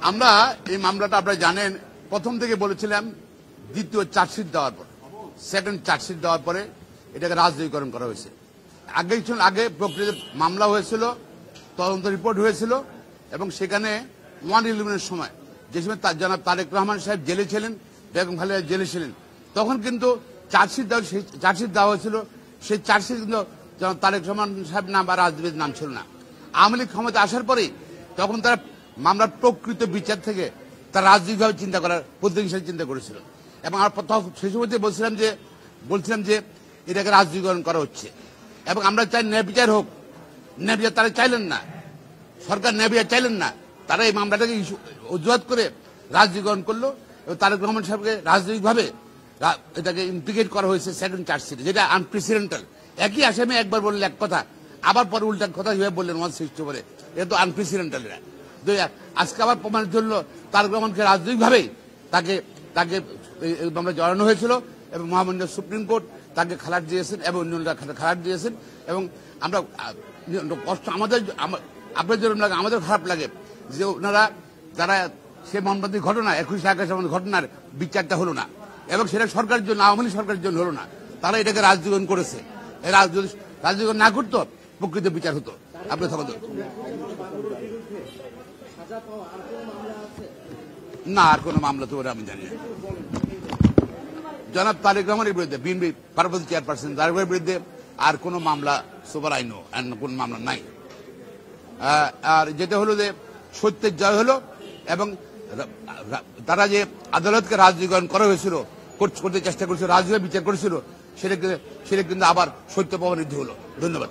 আমরা এই মামলাটা আপনারা জানেন প্রথম থেকে বলেছিলাম দ্বিতীয় চার্জশিট দেওয়ার পর সেকেন্ড চার্জশিট দেওয়ার পরে এটাকে রাজনৈতিকরণ করা হয়েছে। আগে প্রকৃত মামলা হয়েছিল, তদন্ত রিপোর্ট হয়েছিল এবং সেখানে 111 সময় যে সময় জনাব তারেক রহমান সাহেব জেলে ছিলেন, বেগম খালেদা জেলে ছিলেন, তখন কিন্তু চার্জশিট দেওয়া হয়েছিল। সেই চার্জশিট কিন্তু জনাব তারেক রহমান সাহেব নাম বা রাজনীতির নাম ছিল না। আওয়ামী লীগ ক্ষমতা আসার পরেই তখন তারা মামলার প্রকৃত বিচার থেকে তারা রাজনৈতিকভাবে চিন্তা করার পদ্ধতি হিসেবে চিন্তা করেছিল এবং সেই সময় বলছিলাম যে এটাকে রাজনীতিকরণ করা হচ্ছে এবং আমরা চাই ন্যায় বিচার হোক। ন্যায় বিচার তারা চাইলেন না, সরকার ন্যায় বিচার চাইলেন না, তারা এই মামলাটাকে অজুহাত করে রাজনীতিকরণ করলো এবং তারেক রহমান সাহেবকে রাজনৈতিকভাবে এটাকে ইমপ্লিকেট করা হয়েছে সেকেন্ড চার্জশিটে, যেটা আনপ্রেসিডেন্টাল। একই আসামি একবার বললে এক কথা, আবার পরে উল্টা কথা হিসেবে বললেন 160 বলে, এটা তো আনপ্রেসিডেন্টাল। আজকে আবার প্রমাণিত হল তারেক রহমানকে রাজনৈতিকভাবেই তাকে মামলা জড়ানো হয়েছিল এবং মহামান্য সুপ্রিম কোর্ট তাকে খালাস দিয়েছেন এবং অন্যরা খালাস দিয়েছেন এবং আমরা কষ্ট আপনাদের জন্য লাগে, আমাদের খারাপ লাগে যে ওনারা যারা সে মর্মান্তিক ঘটনা 21 আগস্ট ঘটনার বিচারটা হলো না এবং সেটা সরকারের জন্য, আওয়ামী লীগ সরকারের জন্য হলো না। তারা এটাকে রাজনীতিকরণ করেছে। রাজনীতিকরণ না করতো প্রকৃত বিচার হতো। আপনি না, আর কোন মামলা তো আমি জানি না। জনাব তারেক রহমানের বিরুদ্ধে বিএনপি পার্বতী চেয়ারপারসন তারেক বিরুদ্ধে আর কোন মামলা সুপার আইন কোন মামলা নাই। আর যেটা হলো যে সত্যের জয় হলো এবং তারা যে আদালতকে রাজনীতিকরণ করা হয়েছিল, করতে চেষ্টা করেছিল, রাজনীতি বিচার করেছিল, সেটা কিন্তু আবার সত্য প্রমাণিত হলো। ধন্যবাদ।